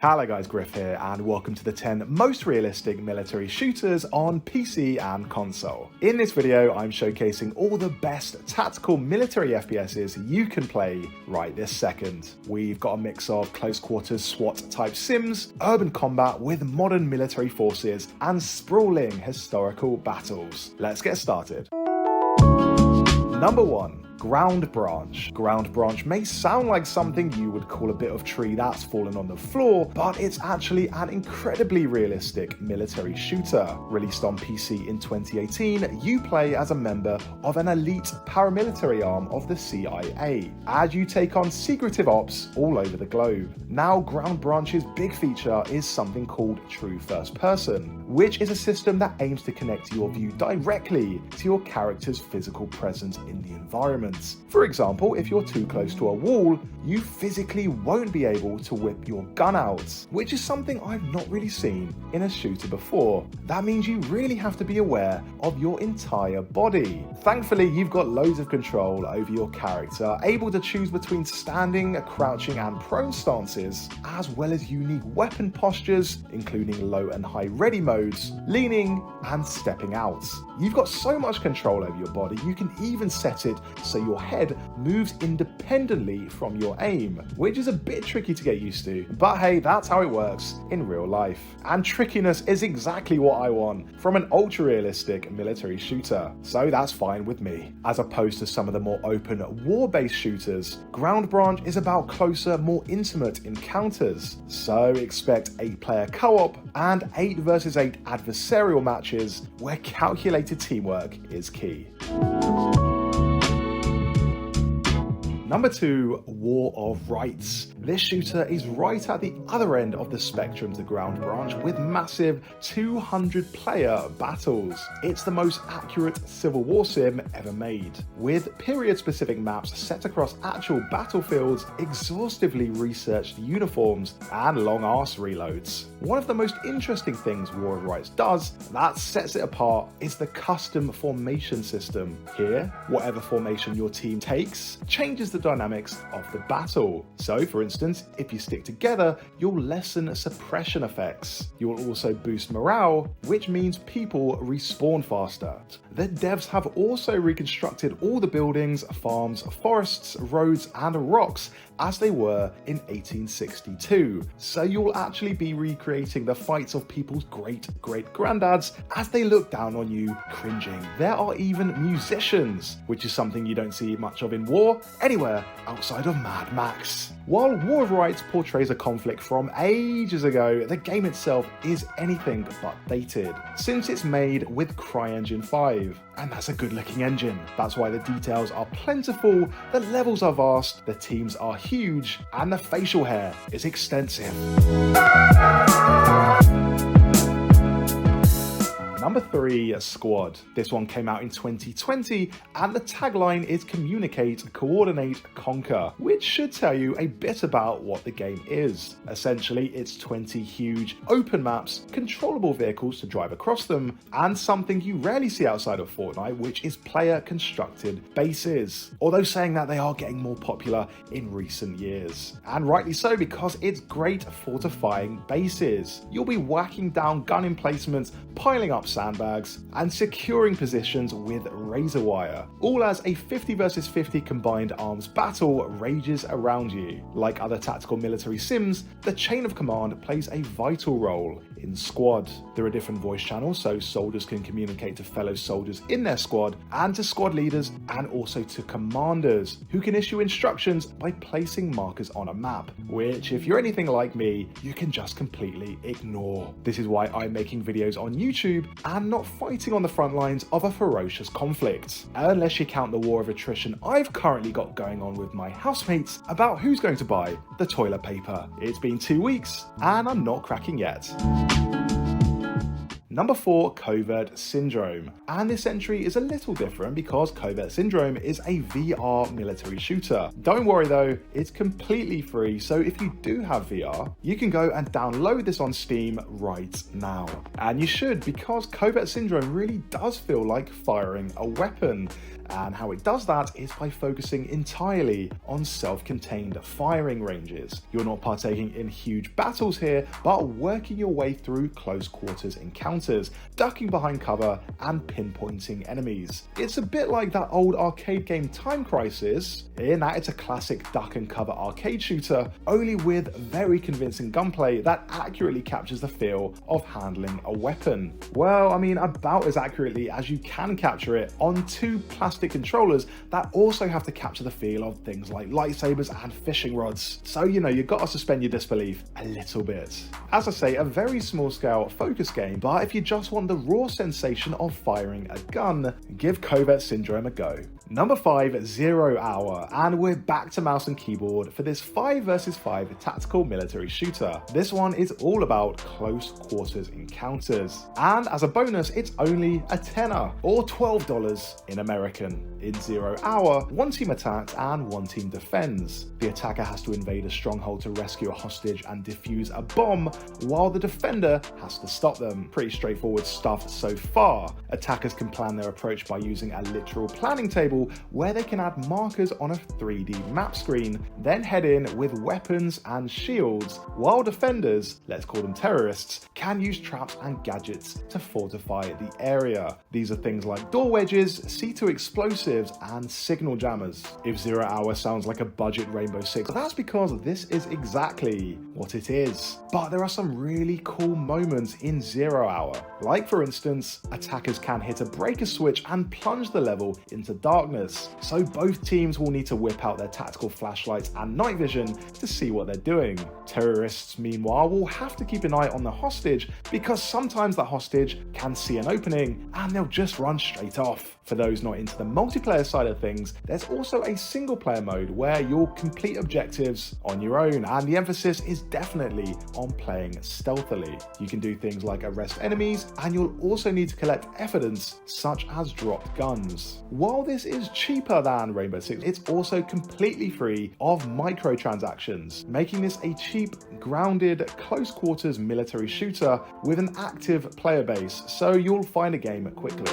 Hello guys, Griff here, and welcome to the 10 most realistic military shooters on PC and console. In this video, I'm showcasing all the best tactical military FPSs you can play right this second. We've got a mix of close quarters SWAT type sims, urban combat with modern military forces, and sprawling historical battles. Let's get started. Number 1. Ground Branch. Ground Branch may sound like something you would call a bit of tree that's fallen on the floor, but it's actually an incredibly realistic military shooter. Released on PC in 2018, you play as a member of an elite paramilitary arm of the CIA, as you take on secretive ops all over the globe. Now, Ground Branch's big feature is something called True First Person, which is a system that aims to connect your view directly to your character's physical presence in the environment. For example, if you're too close to a wall, you physically won't be able to whip your gun out, which is something I've not really seen in a shooter before. That means you really have to be aware of your entire body. Thankfully, you've got loads of control over your character, able to choose between standing, crouching, and prone stances, as well as unique weapon postures, including low and high ready modes, leaning, and stepping out. You've got so much control over your body, you can even set it so your head moves independently from your aim, which is a bit tricky to get used to, but hey, that's how it works in real life. And trickiness is exactly what I want from an ultra-realistic military shooter, so that's fine with me. As opposed to some of the more open war-based shooters, Ground Branch is about closer, more intimate encounters, so expect 8-player co-op and 8 versus 8 adversarial matches where calculated teamwork is key. Number 2, War of Rights. This shooter is right at the other end of the spectrum to Ground Branch with massive 200-player battles. It's the most accurate Civil War sim ever made, with period-specific maps set across actual battlefields, exhaustively researched uniforms, and long-arse reloads. One of the most interesting things War of Rights does that sets it apart is the custom formation system. Here, whatever formation your team takes changes the dynamics of the battle. So, for instance, if you stick together, you'll lessen suppression effects. You'll also boost morale, which means people respawn faster. The devs have also reconstructed all the buildings, farms, forests, roads, and rocks as they were in 1862. So you'll actually be recreating the fights of people's great-great-granddads as they look down on you, cringing. There are even musicians, which is something you don't see much of in war anywhere outside of Mad Max. While War of Rights portrays a conflict from ages ago, the game itself is anything but dated, since it's made with CryEngine 5, and that's a good-looking engine. That's why the details are plentiful, the levels are vast, the teams are huge, and the facial hair is extensive. Number 3, Squad. This one came out in 2020, and the tagline is Communicate, Coordinate, Conquer, which should tell you a bit about what the game is. Essentially, it's 20 huge open maps, controllable vehicles to drive across them, and something you rarely see outside of Fortnite, which is player-constructed bases. Although saying that, they are getting more popular in recent years. And rightly so, because it's great fortifying bases. You'll be whacking down gun emplacements, piling up sandbags, and securing positions with razor wire, all as a 50 versus 50 combined arms battle rages around you. Like other tactical military sims, the chain of command plays a vital role in Squad. There are different voice channels so soldiers can communicate to fellow soldiers in their squad, and to squad leaders, and also to commanders, who can issue instructions by placing markers on a map, which, if you're anything like me, you can just completely ignore. This is why I'm making videos on YouTube and not fighting on the front lines of a ferocious conflict. Unless you count the war of attrition I've currently got going on with my housemates about who's going to buy the toilet paper. It's been 2 weeks and I'm not cracking yet. Number 4, Covert Syndrome. And this entry is a little different because Covert Syndrome is a VR military shooter. Don't worry though, it's completely free, so if you do have VR, you can go and download this on Steam right now. And you should, because Covert Syndrome really does feel like firing a weapon. And how it does that is by focusing entirely on self-contained firing ranges. You're not partaking in huge battles here, but working your way through close quarters encounters, ducking behind cover and pinpointing enemies. It's a bit like that old arcade game Time Crisis, in that it's a classic duck and cover arcade shooter, only with very convincing gunplay that accurately captures the feel of handling a weapon. Well, I mean, about as accurately as you can capture it on two plastic controllers that also have to capture the feel of things like lightsabers and fishing rods. So, you've got to suspend your disbelief a little bit. As I say, a very small scale focus game, but if you just want the raw sensation of firing a gun, give Covert Syndrome a go. Number 5, 0 Hour, and we're back to mouse and keyboard for this 5 vs 5 tactical military shooter. This one is all about close quarters encounters, and as a bonus it's only a tenner or $12 in American. In 0 Hour, one team attacks and one team defends. The attacker has to invade a stronghold to rescue a hostage and defuse a bomb, while the defender has to stop them. Pretty straightforward stuff so far. Attackers can plan their approach by using a literal planning table where they can add markers on a 3D map screen, then head in with weapons and shields, while defenders, let's call them terrorists, can use traps and gadgets to fortify the area. These are things like door wedges, C2 explosives, and signal jammers. If 0 Hour sounds like a budget Rainbow Six, that's because this is exactly what it is. But there are some really cool moments in 0 Hour. Like for instance, attackers can hit a breaker switch and plunge the level into darkness. So both teams will need to whip out their tactical flashlights and night vision to see what they're doing. Terrorists, meanwhile, will have to keep an eye on the hostage because sometimes the hostage can see an opening and they'll just run straight off. For those not into the multiplayer side of things, there's also a single player mode where you'll complete objectives on your own, and the emphasis is definitely on playing stealthily. You can do things like arrest enemies, and you'll also need to collect evidence such as dropped guns. While this is cheaper than Rainbow Six, it's also completely free of microtransactions, making this a cheap, grounded, close quarters military shooter with an active player base, so you'll find a game quickly.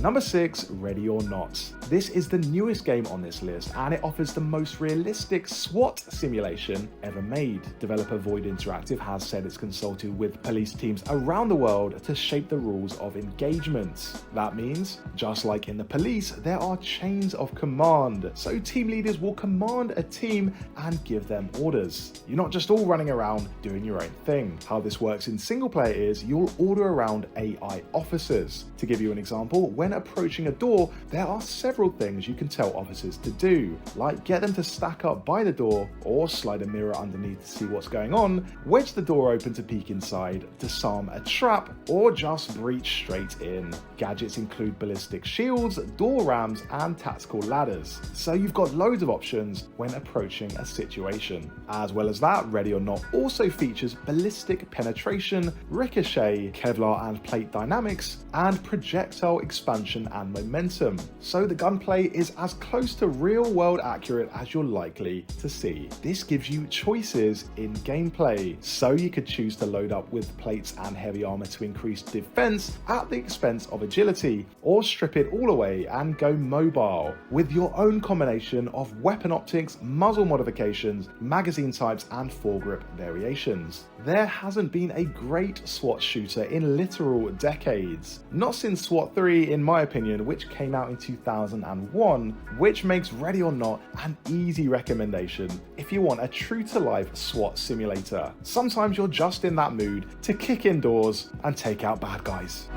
Number 6, Ready or Not. This is the newest game on this list, and it offers the most realistic SWAT simulation ever made. Developer Void Interactive has said it's consulted with police teams around the world to shape the rules of engagement. That means, just like in the police, there are chains of command, so team leaders will command a team and give them orders. You're not just all running around doing your own thing. How this works in single player is you'll order around AI officers. To give you an example, when approaching a door, there are several things you can tell officers to do, like get them to stack up by the door, or slide a mirror underneath to see what's going on, wedge the door open to peek inside, disarm a trap, or just breach straight in. Gadgets include ballistic shields, door rams, and tactical ladders, so you've got loads of options when approaching a situation. As well as that, Ready or Not also features ballistic penetration, ricochet, Kevlar and plate dynamics, and projectile expansion and momentum, so the gunplay is as close to real-world accurate as you're likely to see. This gives you choices in gameplay, so you could choose to load up with plates and heavy armor to increase defense at the expense of agility, or strip it all away and go mobile with your own combination of weapon optics, muzzle modifications, magazine types, and foregrip variations. There hasn't been a great SWAT shooter in literal decades, not since SWAT 3 in my opinion, which came out in 2001, which makes Ready or Not an easy recommendation if you want a true-to-life SWAT simulator. Sometimes you're just in that mood to kick in doors and take out bad guys.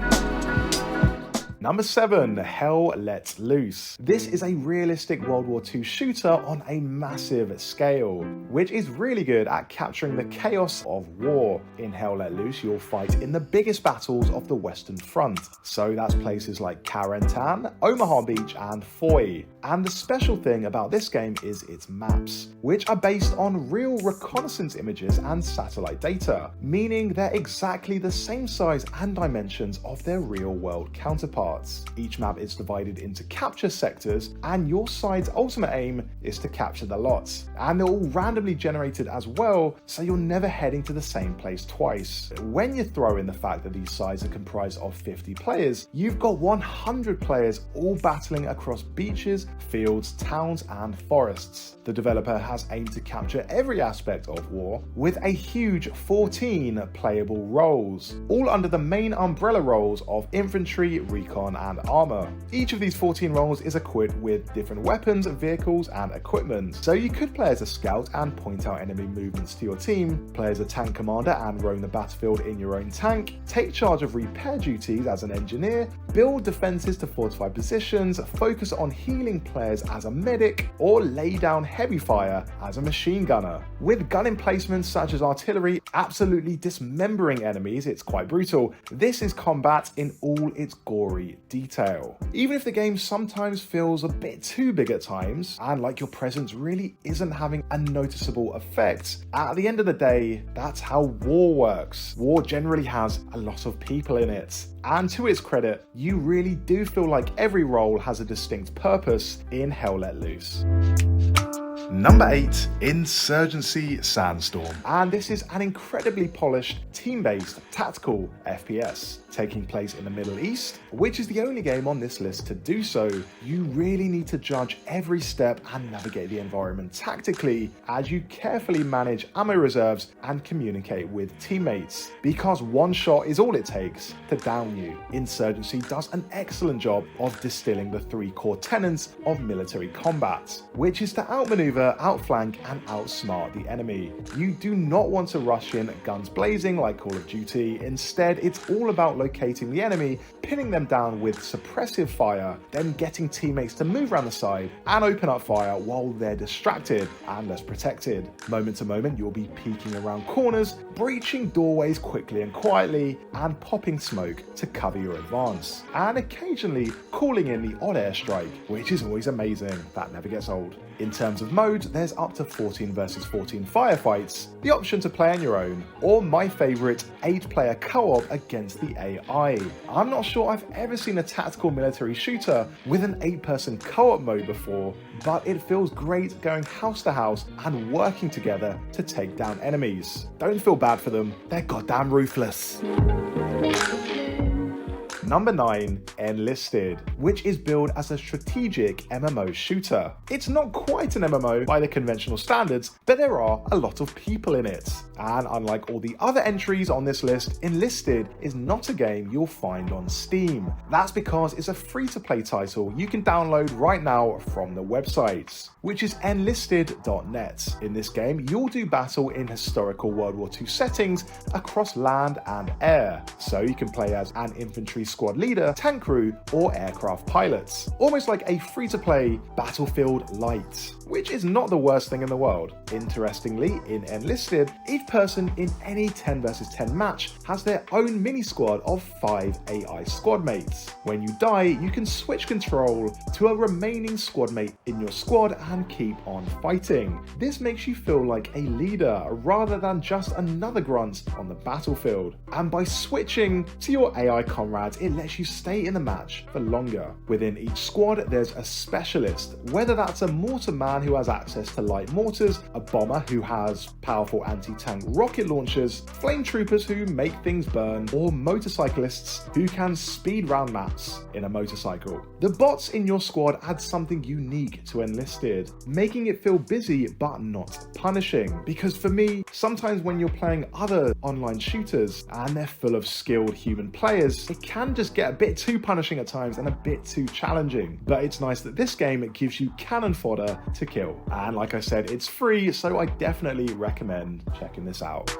Number 7, Hell Let Loose. This is a realistic World War II shooter on a massive scale, which is really good at capturing the chaos of war. In Hell Let Loose, you'll fight in the biggest battles of the Western Front. So that's places like Carentan, Omaha Beach, and Foy. And the special thing about this game is its maps, which are based on real reconnaissance images and satellite data, meaning they're exactly the same size and dimensions of their real-world counterparts. Each map is divided into capture sectors, and your side's ultimate aim is to capture the lots. And they're all randomly generated as well, so you're never heading to the same place twice. When you throw in the fact that these sides are comprised of 50 players, you've got 100 players all battling across beaches, fields, towns, and forests. The developer has aimed to capture every aspect of war with a huge 14 playable roles, all under the main umbrella roles of infantry, recon, and armor. Each of these 14 roles is equipped with different weapons, vehicles, and equipment. So you could play as a scout and point out enemy movements to your team, play as a tank commander and roam the battlefield in your own tank, take charge of repair duties as an engineer, build defenses to fortify positions, focus on healing players as a medic, or lay down heavy fire as a machine gunner. With gun emplacements such as artillery absolutely dismembering enemies, it's quite brutal. This is combat in all its gory detail. Even if the game sometimes feels a bit too big at times, and like your presence really isn't having a noticeable effect, at the end of the day, that's how war works. War generally has a lot of people in it. And to its credit, you really do feel like every role has a distinct purpose in Hell Let Loose. Number 8, Insurgency Sandstorm. And this is an incredibly polished, team-based, tactical FPS, taking place in the Middle East, which is the only game on this list to do so. You really need to judge every step and navigate the environment tactically as you carefully manage ammo reserves and communicate with teammates, because one shot is all it takes to down you. Insurgency does an excellent job of distilling the 3 core tenets of military combat, which is to outmaneuver, outflank, and outsmart the enemy. You do not want to rush in guns blazing like Call of Duty. Instead, it's all about locating the enemy, pinning them down with suppressive fire, then getting teammates to move around the side and open up fire while they're distracted and less protected. Moment to moment, you'll be peeking around corners, breaching doorways quickly and quietly, and popping smoke to cover your advance. And occasionally calling in the odd airstrike, which is always amazing. That never gets old. In terms of modes, there's up to 14 versus 14 firefights, the option to play on your own, or my favourite 8-player co-op against the AI. I'm not sure I've ever seen a tactical military shooter with an 8-person co-op mode before, but it feels great going house to house and working together to take down enemies. Don't feel bad for them, they're goddamn ruthless. Number 9, Enlisted, which is billed as a strategic MMO shooter. It's not quite an MMO by the conventional standards, but there are a lot of people in it. And unlike all the other entries on this list, Enlisted is not a game you'll find on Steam. That's because it's a free-to-play title you can download right now from the website, which is enlisted.net. In this game, you'll do battle in historical World War II settings across land and air, so you can play as an infantry squad leader, tank crew, or aircraft pilots. Almost like a free-to-play Battlefield Lite, which is not the worst thing in the world. Interestingly, in Enlisted, each person in any 10 versus 10 match has their own mini squad of 5 AI squad mates. When you die, you can switch control to a remaining squad mate in your squad and keep on fighting. This makes you feel like a leader rather than just another grunt on the battlefield. And by switching to your AI comrades, it lets you stay in the match for longer. Within each squad, there's a specialist, whether that's a mortar man who has access to light mortars, a bomber who has powerful anti-tank rocket launchers, flame troopers who make things burn, or motorcyclists who can speed round maps in a motorcycle. The bots in your squad add something unique to Enlisted, making it feel busy but not punishing. Because for me, sometimes when you're playing other online shooters and they're full of skilled human players, it can just get a bit too punishing at times and a bit too challenging. But it's nice that this game gives you cannon fodder to kill. And like I said, it's free, so I definitely recommend checking this out.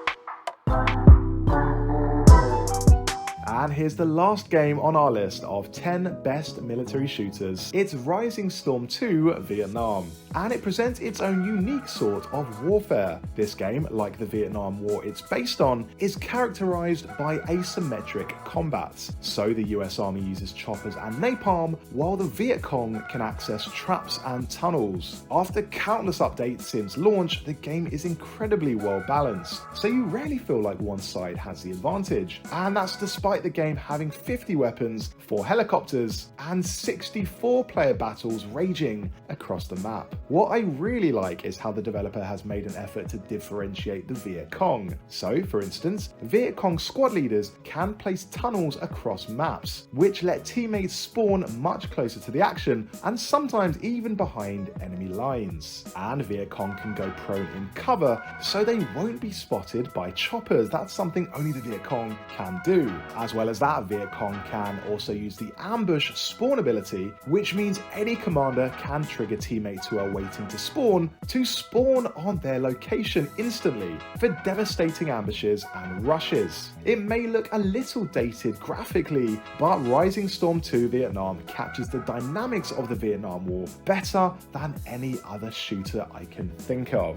And here's the last game on our list of 10 best military shooters. It's Rising Storm 2 Vietnam, and it presents its own unique sort of warfare. This game, like the Vietnam War it's based on, is characterized by asymmetric combat. So the US Army uses choppers and napalm, while the Viet Cong can access traps and tunnels. After countless updates since launch, the game is incredibly well balanced, so you rarely feel like one side has the advantage. And that's despite the game having 50 weapons, 4 helicopters, and 64 player battles raging across the map. What I really like is how the developer has made an effort to differentiate the Viet Cong. So, for instance, Viet Cong squad leaders can place tunnels across maps, which let teammates spawn much closer to the action and sometimes even behind enemy lines. And Viet Cong can go prone in cover, so they won't be spotted by choppers. That's something only the Viet Cong can do. As well as that, Viet Cong can also use the ambush spawn ability, which means any commander can trigger teammates who are waiting to spawn on their location instantly for devastating ambushes and rushes. It may look a little dated graphically, but Rising Storm 2 Vietnam captures the dynamics of the Vietnam War better than any other shooter I can think of.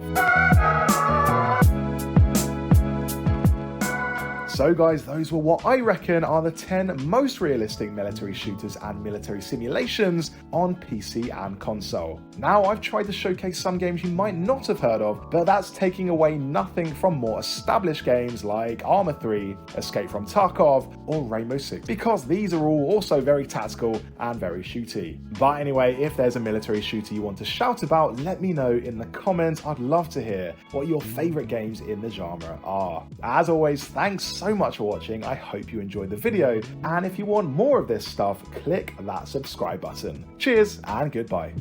So guys, those were what I reckon are the 10 most realistic military shooters and military simulations on PC and console. Now, I've tried to showcase some games you might not have heard of, but that's taking away nothing from more established games like Arma 3, Escape from Tarkov, or Rainbow Six, because these are all also very tactical and very shooty. But anyway, if there's a military shooter you want to shout about, let me know in the comments. I'd love to hear what your favorite games in the genre are. As always, thanks so much for watching. I hope you enjoyed the video, and if you want more of this stuff, click that subscribe button. Cheers and goodbye.